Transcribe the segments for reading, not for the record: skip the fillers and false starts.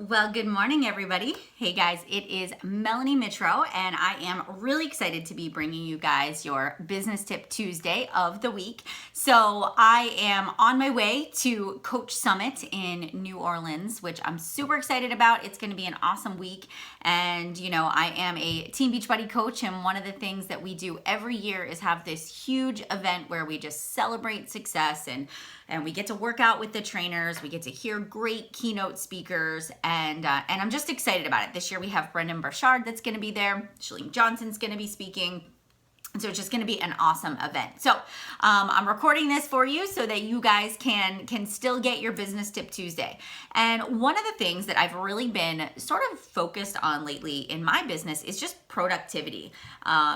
Well, good morning, everybody. Hey guys, it is Melanie Mitro, and I am really excited to be bringing you guys your Business Tip Tuesday of the week. So, I am on my way to Coach Summit in New Orleans, which I'm super excited about. It's going to be an awesome week. And, I am a Team Beachbody coach, and one of the things that we do every year is have this huge event where we just celebrate success and we get to work out with the trainers. We get to hear great keynote speakers, and I'm just excited about it. This year we have Brendon Burchard that's going to be there. Chalene Johnson's going to be speaking. And so it's just going to be an awesome event. So I'm recording this for you so that you guys can still get your Business Tip Tuesday. And one of the things that I've really been sort of focused on lately in my business is just productivity.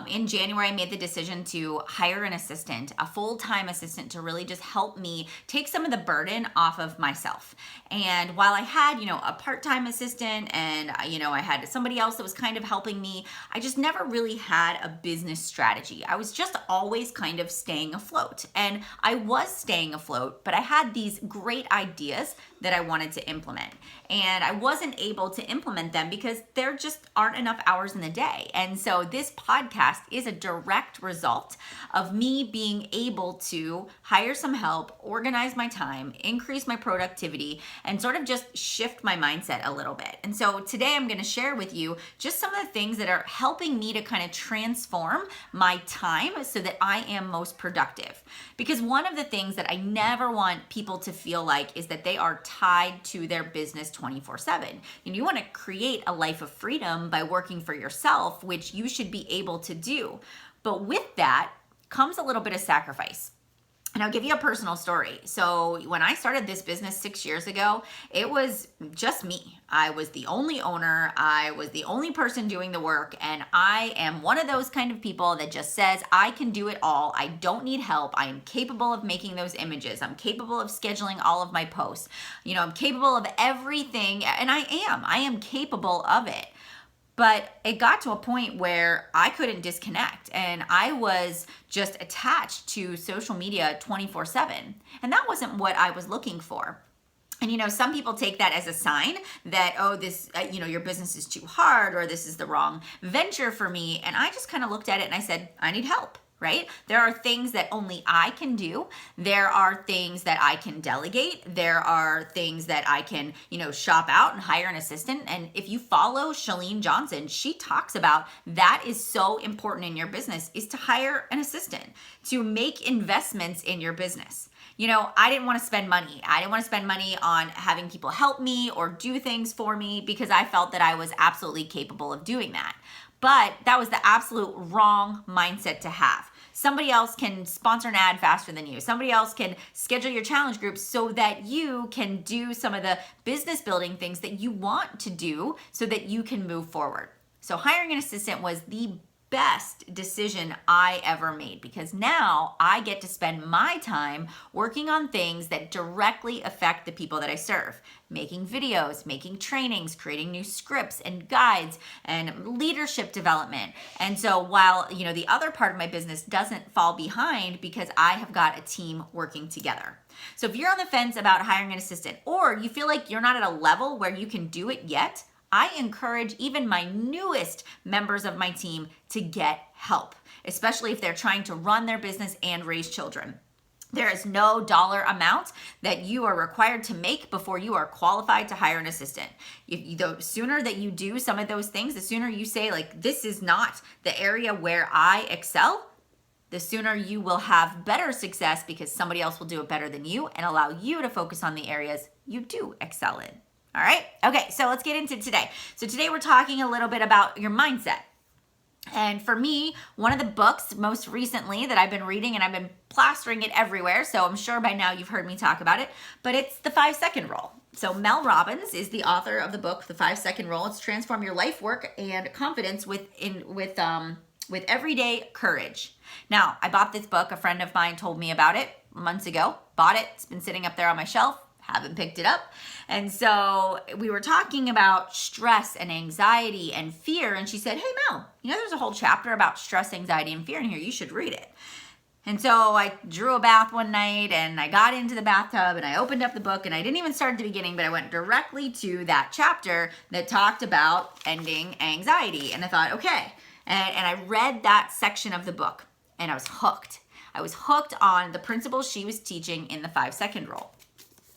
In January, I made the decision to hire an assistant, a full-time assistant, to really just help me take some of the burden off of myself. And while I had, a part-time assistant and, I had somebody else that was kind of helping me, I just never really had a business strategy. I was just always kind of staying afloat. And I was staying afloat, but I had these great ideas that I wanted to implement. And I wasn't able to implement them because there just aren't enough hours in the day. And so this podcast is a direct result of me being able to hire some help, organize my time, increase my productivity, and sort of just shift my mindset a little bit. And so today I'm going to share with you just some of the things that are helping me to kind of transform my time so that I am most productive. Because one of the things that I never want people to feel like is that they are tied to their business 24/7. And you want to create a life of freedom by working for yourself, which you should be able to do. But with that comes a little bit of sacrifice. And I'll give you a personal story. So when I started this business 6 years ago, it was just me. I was the only owner. I was the only person doing the work. And I am one of those kind of people that just says, I can do it all. I don't need help. I am capable of making those images. I'm capable of scheduling all of my posts. I'm capable of everything. And I am capable of it. But it got to a point where I couldn't disconnect and I was just attached to social media 24/7. And that wasn't what I was looking for. And some people take that as a sign that, this, your business is too hard or this is the wrong venture for me. And I just kind of looked at it and I said, I need help. Right? There are things that only I can do. There are things that I can delegate. There are things that I can, shop out and hire an assistant. And if you follow Chalene Johnson, she talks about that is so important in your business is to hire an assistant, to make investments in your business. I didn't want to spend money. I didn't want to spend money on having people help me or do things for me because I felt that I was absolutely capable of doing that. But that was the absolute wrong mindset to have. Somebody else can sponsor an ad faster than you. Somebody else can schedule your challenge groups so that you can do some of the business building things that you want to do so that you can move forward. So hiring an assistant was the best decision I ever made because now I get to spend my time working on things that directly affect the people that I serve. Making videos, making trainings, creating new scripts and guides and leadership development. And so while, the other part of my business doesn't fall behind because I have got a team working together. So if you're on the fence about hiring an assistant or you feel like you're not at a level where you can do it yet, I encourage even my newest members of my team to get help, especially if they're trying to run their business and raise children. There is no dollar amount that you are required to make before you are qualified to hire an assistant. The sooner that you do some of those things, the sooner you say, this is not the area where I excel, the sooner you will have better success because somebody else will do it better than you and allow you to focus on the areas you do excel in. All right. Okay. So let's get into today. So today we're talking a little bit about your mindset. And for me, one of the books most recently that I've been reading and I've been plastering it everywhere. So I'm sure by now you've heard me talk about it, but it's the 5-second rule. So Mel Robbins is the author of the book, The 5-Second Rule. It's transform your life, work, and confidence with everyday courage. Now, I bought this book. A friend of mine told me about it months ago. Bought it. It's been sitting up there on my shelf. Haven't picked it up. And so we were talking about stress and anxiety and fear. And she said, hey, Mel, there's a whole chapter about stress, anxiety, and fear in here. You should read it. And so I drew a bath one night and I got into the bathtub and I opened up the book and I didn't even start at the beginning, but I went directly to that chapter that talked about ending anxiety. And I thought, okay. And I read that section of the book and I was hooked. I was hooked on the principles she was teaching in the 5-second rule.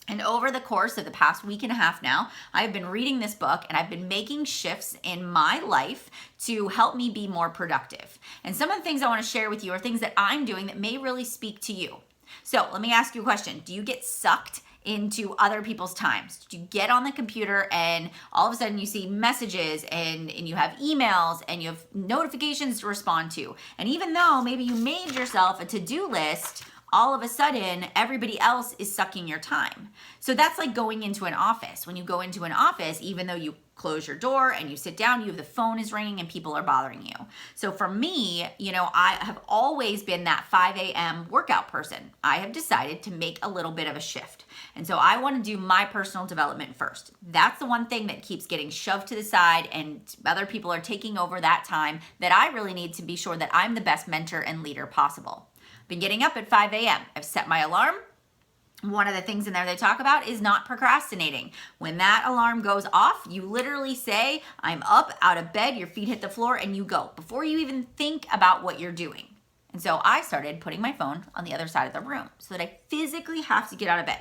And over the course of the past week and a half now, I've been reading this book and I've been making shifts in my life to help me be more productive. And some of the things I want to share with you are things that I'm doing that may really speak to you. So let me ask you a question. Do you get sucked into other people's times? Do you get on the computer and all of a sudden you see messages and you have emails and you have notifications to respond to? And even though maybe you made yourself a to-do list, all of a sudden, everybody else is sucking your time. So that's like going into an office. When you go into an office, even though you close your door and you sit down, the phone is ringing and people are bothering you. So for me, I have always been that 5 a.m. workout person. I have decided to make a little bit of a shift. And so I want to do my personal development first. That's the one thing that keeps getting shoved to the side and other people are taking over that time that I really need to be sure that I'm the best mentor and leader possible. Been getting up at 5 a.m. I've set my alarm. One of the things in there they talk about is not procrastinating. When that alarm goes off, you literally say, I'm up, out of bed, your feet hit the floor, and you go before you even think about what you're doing. And so I started putting my phone on the other side of the room so that I physically have to get out of bed.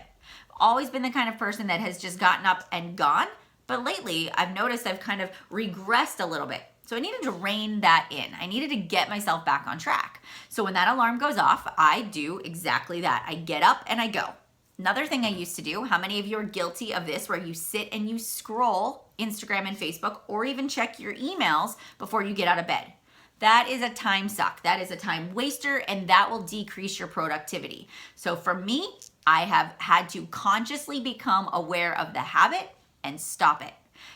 I've always been the kind of person that has just gotten up and gone, but lately I've noticed I've kind of regressed a little bit. So I needed to rein that in. I needed to get myself back on track. So when that alarm goes off, I do exactly that. I get up and I go. Another thing I used to do, how many of you are guilty of this, where you sit and you scroll Instagram and Facebook or even check your emails before you get out of bed? That is a time suck. That is a time waster, and that will decrease your productivity. So for me, I have had to consciously become aware of the habit and stop it.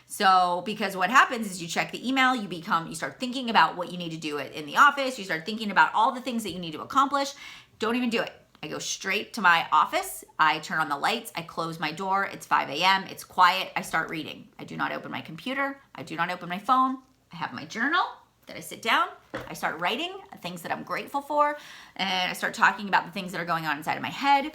So, because what happens is you check the email, you start thinking about what you need to do in the office, you start thinking about all the things that you need to accomplish. Don't even do it. I go straight to my office, I turn on the lights, I close my door, it's 5 a.m., it's quiet, I start reading. I do not open my computer, I do not open my phone, I have my journal that I sit down, I start writing things that I'm grateful for, and I start talking about the things that are going on inside of my head.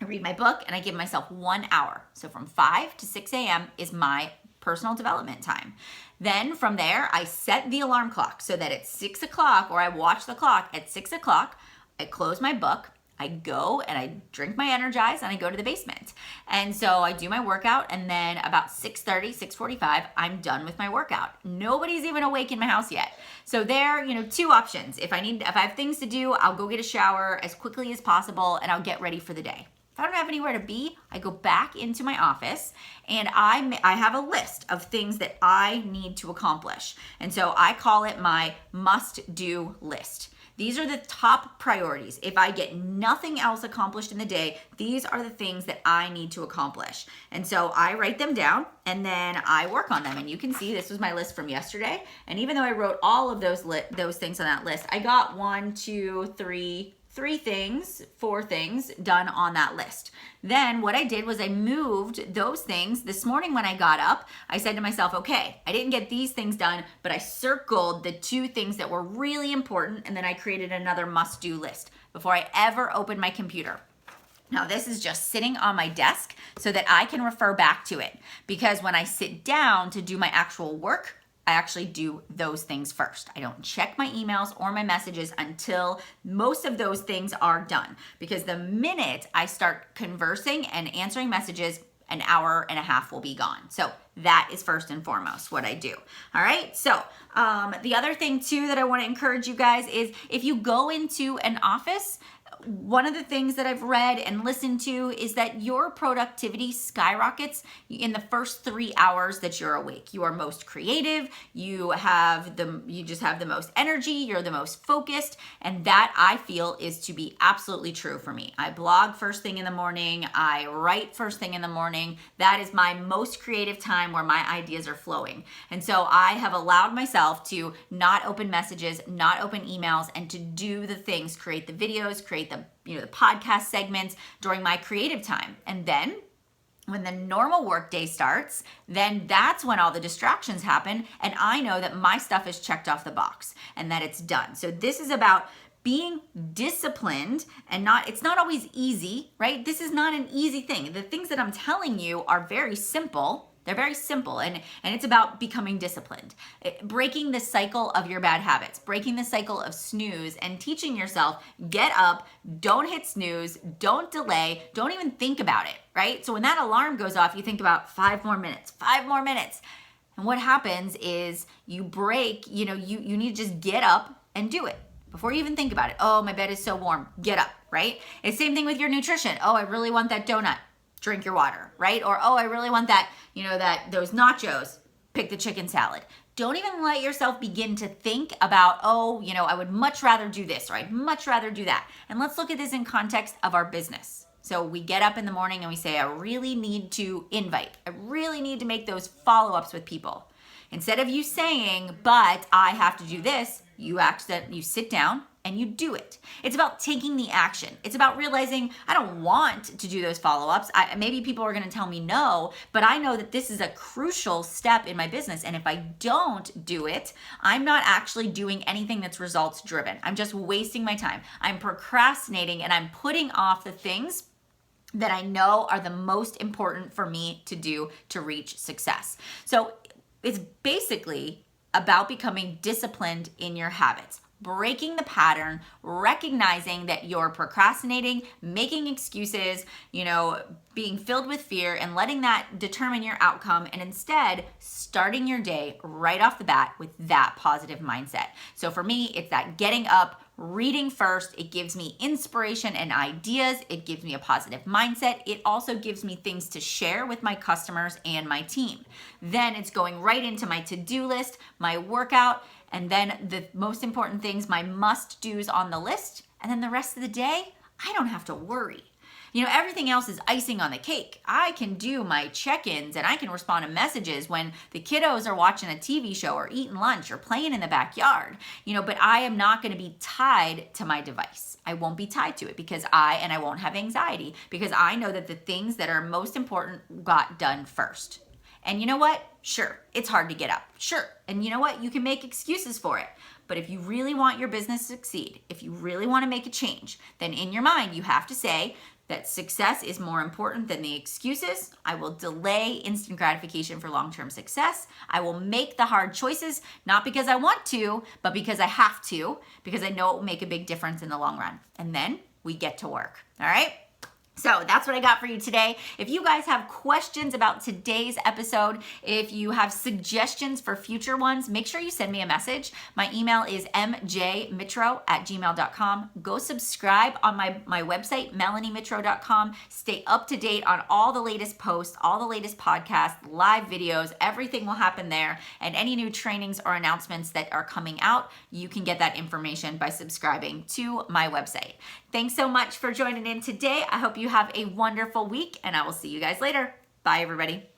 I read my book and I give myself 1 hour. So from 5 to 6 a.m. is my personal development time. Then from there, I set the alarm clock so that at 6 o'clock, or I watch the clock at 6 o'clock, I close my book, I go and I drink my Energize and I go to the basement. And so I do my workout, and then about 6:30, 6:45, I'm done with my workout. Nobody's even awake in my house yet. So there, two options. If I have things to do, I'll go get a shower as quickly as possible and I'll get ready for the day. If I don't have anywhere to be, I go back into my office and I have a list of things that I need to accomplish. And so I call it my must-do list. These are the top priorities. If I get nothing else accomplished in the day, these are the things that I need to accomplish. And so I write them down and then I work on them. And you can see this was my list from yesterday. And even though I wrote all of those things on that list, I got 4 things done on that list. Then what I did was I moved those things. This morning when I got up, I said to myself, okay, I didn't get these things done, but I circled the 2 things that were really important, and then I created another must-do list before I ever opened my computer. Now this is just sitting on my desk so that I can refer back to it, because when I sit down to do my actual work, I actually do those things first. I don't check my emails or my messages until most of those things are done, because the minute I start conversing and answering messages, an hour and a half will be gone. So that is first and foremost what I do. All right. So the other thing too that I want to encourage you guys is, if you go into an office, one of the things that I've read and listened to is that your productivity skyrockets in the first 3 hours that you're awake. You are most creative, you just have the most energy, you're the most focused, and that I feel is to be absolutely true for me. I blog first thing in the morning, I write first thing in the morning. That is my most creative time where my ideas are flowing. And so I have allowed myself to not open messages, not open emails, and to do the things, create the videos, create the podcast segments during my creative time. And then when the normal work day starts, then that's when all the distractions happen. And I know that my stuff is checked off the box and that it's done. So this is about being disciplined and it's not always easy, right? This is not an easy thing. The things that I'm telling you are very simple. They're very simple, and it's about becoming disciplined, breaking the cycle of your bad habits, breaking the cycle of snooze, and teaching yourself, get up, don't hit snooze, don't delay, don't even think about it, right? So when that alarm goes off, you think about 5 more minutes. And what happens is you break, you need to just get up and do it. Before you even think about it, oh, my bed is so warm, get up, right? It's the same thing with your nutrition. Oh, I really want that donut, drink your water, right? Or, oh, I really want that, those nachos, pick the chicken salad. Don't even let yourself begin to think about, oh, I would much rather do this, or I'd much rather do that. And let's look at this in context of our business. So we get up in the morning and we say, I really need to make those follow-ups with people. Instead of you saying, but I have to do this, you sit down and you do it. It's about taking the action. It's about realizing I don't want to do those follow-ups. Maybe people are going to tell me no, but I know that this is a crucial step in my business. And if I don't do it, I'm not actually doing anything that's results driven. I'm just wasting my time. I'm procrastinating and I'm putting off the things that I know are the most important for me to do to reach success. So it's basically about becoming disciplined in your habits, breaking the pattern, recognizing that you're procrastinating, making excuses, being filled with fear, and letting that determine your outcome, and instead starting your day right off the bat with that positive mindset. So for me, it's that getting up, reading first. It gives me inspiration and ideas. It gives me a positive mindset. It also gives me things to share with my customers and my team. Then it's going right into my to-do list, my workout, and then the most important things, my must-dos on the list. And then the rest of the day, I don't have to worry. Everything else is icing on the cake. I can do my check-ins and I can respond to messages when the kiddos are watching a TV show or eating lunch or playing in the backyard, but I am not going to be tied to my device. I won't be tied to it because I won't have anxiety because I know that the things that are most important got done first. And you know what? Sure, it's hard to get up. Sure. And you know what? You can make excuses for it. But if you really want your business to succeed, if you really want to make a change, then in your mind, you have to say that success is more important than the excuses. I will delay instant gratification for long-term success. I will make the hard choices, not because I want to, but because I have to, because I know it will make a big difference in the long run. And then we get to work. All right? So that's what I got for you today. If you guys have questions about today's episode, if you have suggestions for future ones, make sure you send me a message. My email is mjmitro@gmail.com. Go subscribe on my website, melaniemitro.com. Stay up to date on all the latest posts, all the latest podcasts, live videos. Everything will happen there. And any new trainings or announcements that are coming out, you can get that information by subscribing to my website. Thanks so much for joining in today. I hope you have a wonderful week, and I will see you guys later. Bye, everybody.